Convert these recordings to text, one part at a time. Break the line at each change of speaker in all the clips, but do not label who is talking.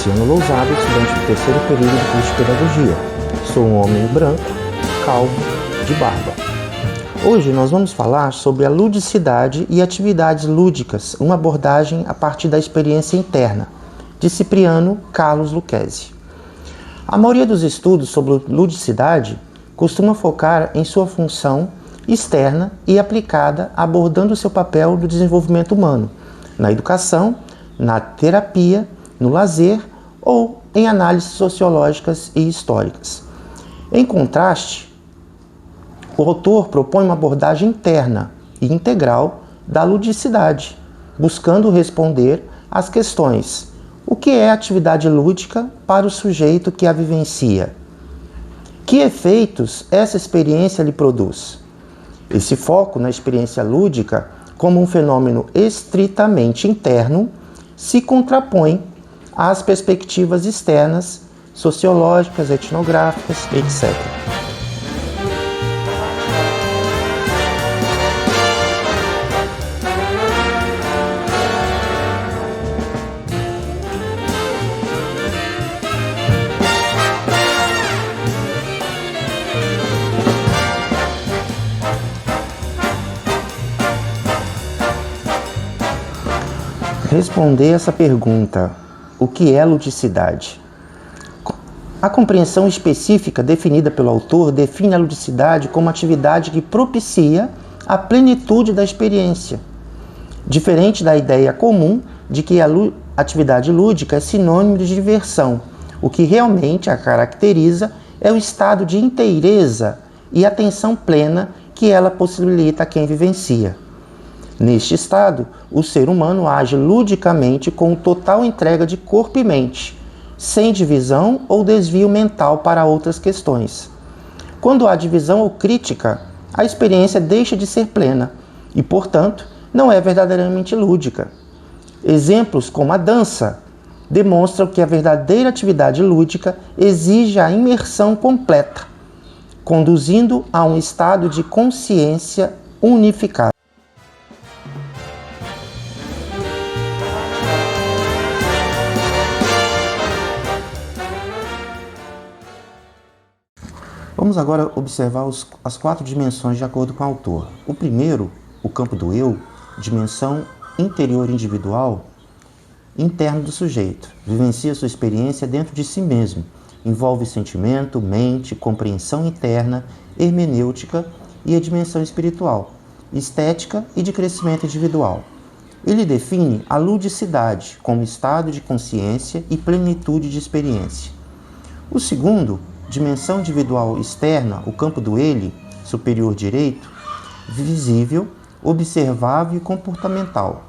Luciano Lousada, estudante do terceiro período do curso de Pedagogia. Sou um homem branco, calvo, de barba. Hoje nós vamos falar sobre a ludicidade e atividades lúdicas, uma abordagem a partir da experiência interna, de Cipriano Carlos Lucchesi. A maioria dos estudos sobre ludicidade costuma focar em sua função externa e aplicada, abordando seu papel no desenvolvimento humano, na educação, na terapia, no lazer ou em análises sociológicas e históricas. Em contraste, o autor propõe uma abordagem interna e integral da ludicidade, buscando responder às questões: o que é atividade lúdica para o sujeito que a vivencia? Que efeitos essa experiência lhe produz? Esse foco na experiência lúdica, como um fenômeno estritamente interno, se contrapõe às perspectivas externas, sociológicas, etnográficas, etc. Responder essa pergunta: o que é ludicidade? A compreensão específica definida pelo autor define a ludicidade como atividade que propicia a plenitude da experiência, diferente da ideia comum de que a atividade lúdica é sinônimo de diversão. O que realmente a caracteriza é o estado de inteireza e atenção plena que ela possibilita a quem vivencia. Neste estado, o ser humano age ludicamente com total entrega de corpo e mente, sem divisão ou desvio mental para outras questões. Quando há divisão ou crítica, a experiência deixa de ser plena e, portanto, não é verdadeiramente lúdica. Exemplos como a dança demonstram que a verdadeira atividade lúdica exige a imersão completa, conduzindo a um estado de consciência unificado. Vamos agora observar as 4 dimensões de acordo com o autor. O primeiro, o campo do eu, dimensão interior individual, interno do sujeito. Vivencia sua experiência dentro de si mesmo. Envolve sentimento, mente, compreensão interna, hermenêutica e a dimensão espiritual, estética e de crescimento individual. Ele define a ludicidade como estado de consciência e plenitude de experiência. O segundo, dimensão individual externa, o campo do ele, superior direito, visível, observável e comportamental.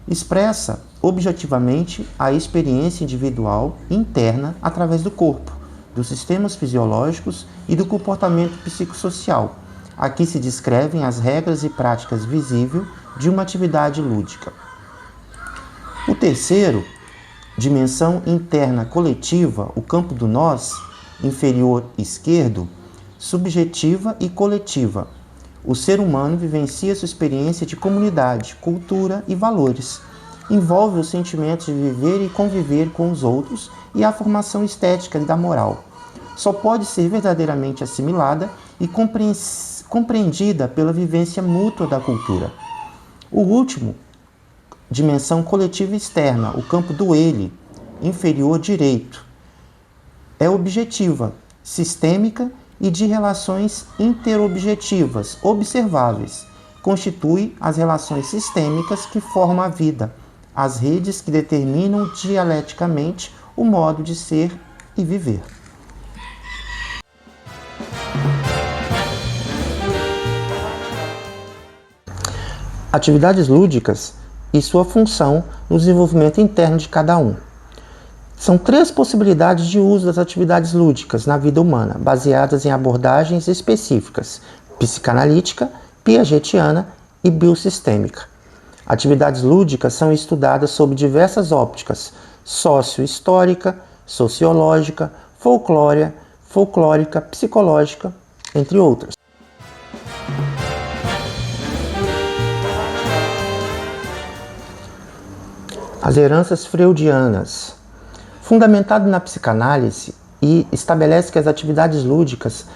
Expressa objetivamente a experiência individual interna através do corpo, dos sistemas fisiológicos e do comportamento psicossocial. Aqui se descrevem as regras e práticas visíveis de uma atividade lúdica. O terceiro, dimensão interna coletiva, o campo do nós, inferior esquerdo, subjetiva e coletiva. O ser humano vivencia sua experiência de comunidade, cultura e valores. Envolve os sentimentos de viver e conviver com os outros e a formação estética da moral. Só pode ser verdadeiramente assimilada e compreendida pela vivência mútua da cultura. O último, dimensão coletiva externa, o campo do ele, inferior direito, é objetiva, sistêmica e de relações interobjetivas, observáveis. Constitui as relações sistêmicas que formam a vida, as redes que determinam dialeticamente o modo de ser e viver. Atividades lúdicas e sua função no desenvolvimento interno de cada um. São 3 possibilidades de uso das atividades lúdicas na vida humana, baseadas em abordagens específicas: psicanalítica, piagetiana e biosistêmica. Atividades lúdicas são estudadas sob diversas ópticas: sócio-histórica, sociológica, folclórica, psicológica, entre outras. As heranças freudianas. fundamentado na psicanálise, e estabelece que as atividades lúdicas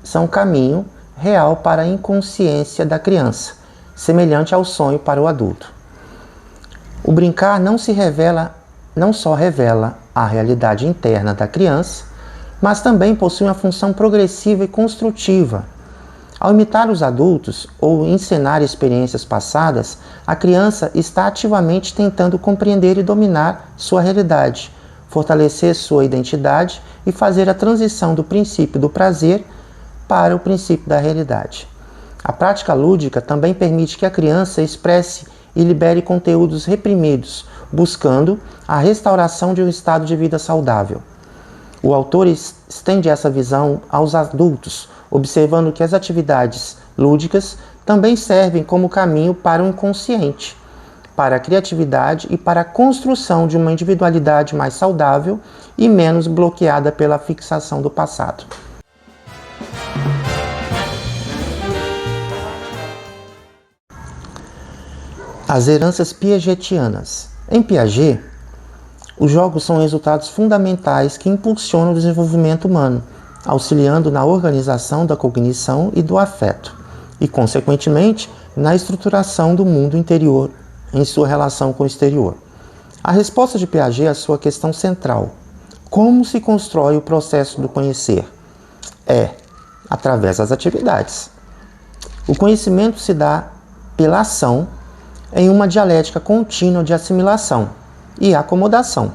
são um caminho real para a inconsciência da criança, semelhante ao sonho para o adulto. O brincar não só revela a realidade interna da criança, mas também possui uma função progressiva e construtiva. Ao imitar os adultos ou encenar experiências passadas, a criança está ativamente tentando compreender e dominar sua realidade, fortalecer sua identidade e fazer a transição do princípio do prazer para o princípio da realidade. A prática lúdica também permite que a criança expresse e libere conteúdos reprimidos, buscando a restauração de um estado de vida saudável. O autor estende essa visão aos adultos, observando que as atividades lúdicas também servem como caminho para o inconsciente, para a criatividade e para a construção de uma individualidade mais saudável e menos bloqueada pela fixação do passado. As heranças piagetianas. Em Piaget, os jogos são resultados fundamentais que impulsionam o desenvolvimento humano, auxiliando na organização da cognição e do afeto, e, consequentemente, na estruturação do mundo interior em sua relação com o exterior. A resposta de Piaget à sua questão central: como se constrói o processo do conhecer? É através das atividades. O conhecimento se dá pela ação em uma dialética contínua de assimilação e acomodação.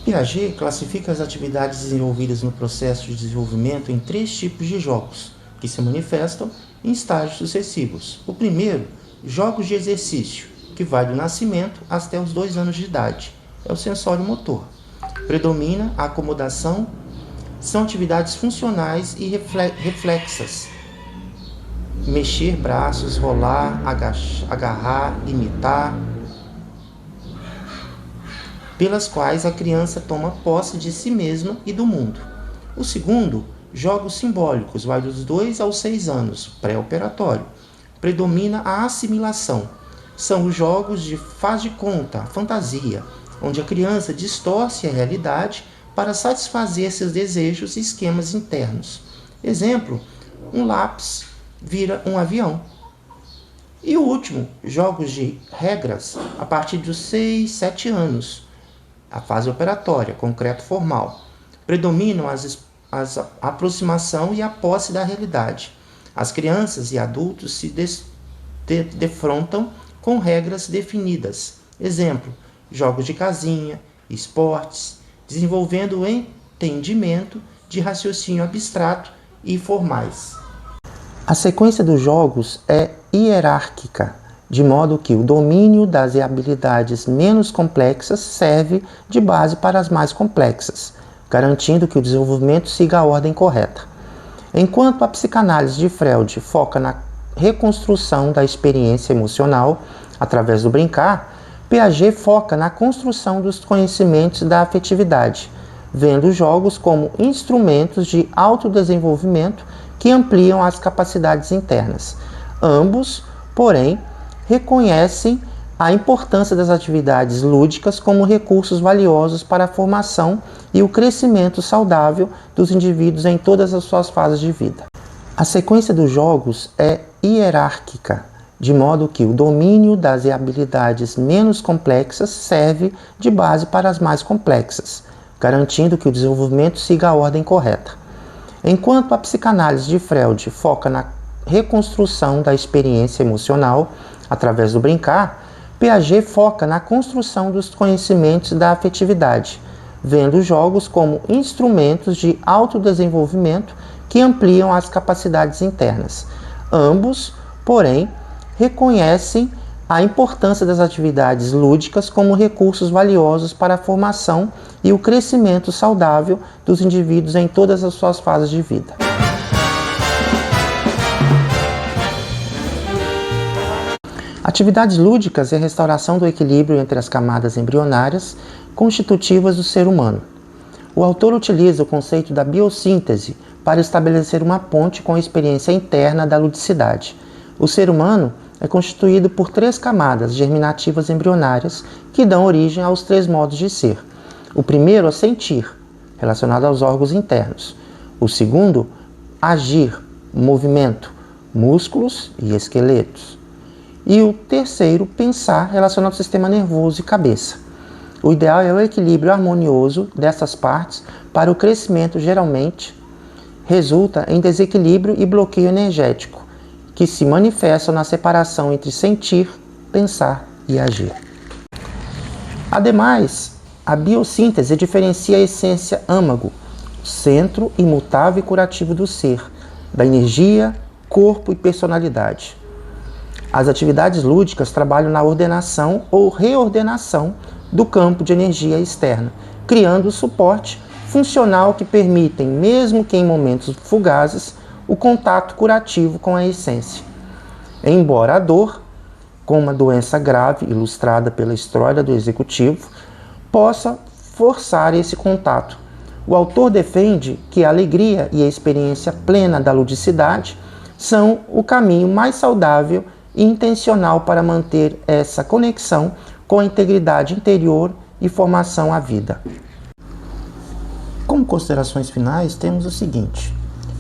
Piaget classifica as atividades desenvolvidas no processo de desenvolvimento em 3 tipos de jogos, que se manifestam em estágios sucessivos. O primeiro, jogos de exercício, que vai do nascimento até os 2 anos de idade. É o sensório motor. Predomina a acomodação, são atividades funcionais e reflexas. Mexer braços, rolar, agarrar, imitar, pelas quais a criança toma posse de si mesma e do mundo. O segundo, jogos simbólicos, vai dos 2 aos 6 anos, pré-operatório. Predomina a assimilação. São os jogos de faz de conta, fantasia, onde a criança distorce a realidade para satisfazer seus desejos e esquemas internos. Exemplo, um lápis vira um avião. E o último, jogos de regras, a partir dos 6, 7 anos, a fase operatória, concreto formal. Predominam a aproximação e a posse da realidade. As crianças e adultos se defrontam com regras definidas. Exemplo, jogos de casinha, esportes, desenvolvendo o entendimento de raciocínio abstrato e formais. A sequência dos jogos é hierárquica, de modo que o domínio das habilidades menos complexas serve de base para as mais complexas, garantindo que o desenvolvimento siga a ordem correta. Enquanto a psicanálise de Freud foca na reconstrução da experiência emocional através do brincar, Piaget foca na construção dos conhecimentos da afetividade, vendo os jogos como instrumentos de autodesenvolvimento que ampliam as capacidades internas. Ambos, porém, reconhecem a importância das atividades lúdicas como recursos valiosos para a formação e o crescimento saudável dos indivíduos em todas as suas fases de vida. A sequência dos jogos é hierárquica, de modo que o domínio das habilidades menos complexas serve de base para as mais complexas, garantindo que o desenvolvimento siga a ordem correta. Enquanto a psicanálise de Freud foca na reconstrução da experiência emocional através do brincar, Piaget foca na construção dos conhecimentos da afetividade, vendo os jogos como instrumentos de autodesenvolvimento que ampliam as capacidades internas. Ambos, porém, reconhecem a importância das atividades lúdicas como recursos valiosos para a formação e o crescimento saudável dos indivíduos em todas as suas fases de vida. Atividades lúdicas é a restauração do equilíbrio entre as camadas embrionárias constitutivas do ser humano. O autor utiliza o conceito da biossíntese para estabelecer uma ponte com a experiência interna da ludicidade. O ser humano é constituído por 3 camadas germinativas embrionárias que dão origem aos 3 modos de ser. O primeiro é sentir, relacionado aos órgãos internos. O segundo, agir, movimento, músculos e esqueletos. E o terceiro, pensar, relacionado ao sistema nervoso e cabeça. O ideal é o equilíbrio harmonioso dessas partes para o crescimento. Geralmente resulta em desequilíbrio e bloqueio energético, que se manifestam na separação entre sentir, pensar e agir. Ademais, a biossíntese diferencia a essência âmago, centro imutável e curativo do ser, da energia, corpo e personalidade. As atividades lúdicas trabalham na ordenação ou reordenação do campo de energia externa, criando suporte funcional que permitem, mesmo que em momentos fugazes, o contato curativo com a essência. Embora a dor, com uma doença grave ilustrada pela história do executivo, possa forçar esse contato, o autor defende que a alegria e a experiência plena da ludicidade são o caminho mais saudável e intencional para manter essa conexão com a integridade interior e formação à vida. Como considerações finais, temos o seguinte: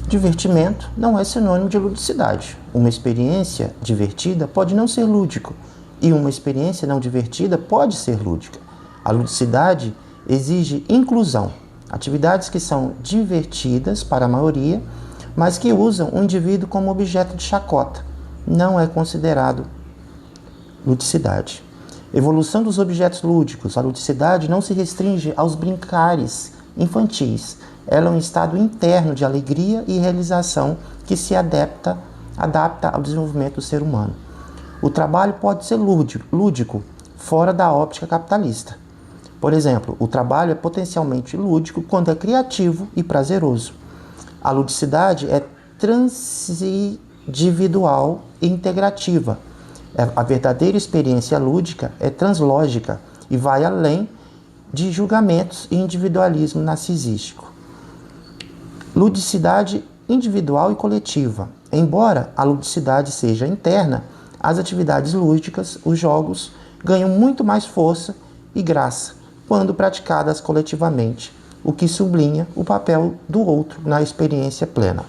divertimento não é sinônimo de ludicidade. Uma experiência divertida pode não ser lúdico, e uma experiência não divertida pode ser lúdica. A ludicidade exige inclusão, atividades que são divertidas para a maioria, mas que usam o indivíduo como objeto de chacota. Não é considerado ludicidade. Evolução dos objetos lúdicos. A ludicidade não se restringe aos brincares infantis. Ela é um estado interno de alegria e realização que se adapta ao desenvolvimento do ser humano. O trabalho pode ser lúdico, fora da óptica capitalista. Por exemplo, o trabalho é potencialmente lúdico quando é criativo e prazeroso. A ludicidade é transindividual e integrativa. A verdadeira experiência lúdica é translógica e vai além de julgamentos e individualismo narcisístico. Ludicidade individual e coletiva. Embora a ludicidade seja interna, as atividades lúdicas, os jogos, ganham muito mais força e graça quando praticadas coletivamente, o que sublinha o papel do outro na experiência plena.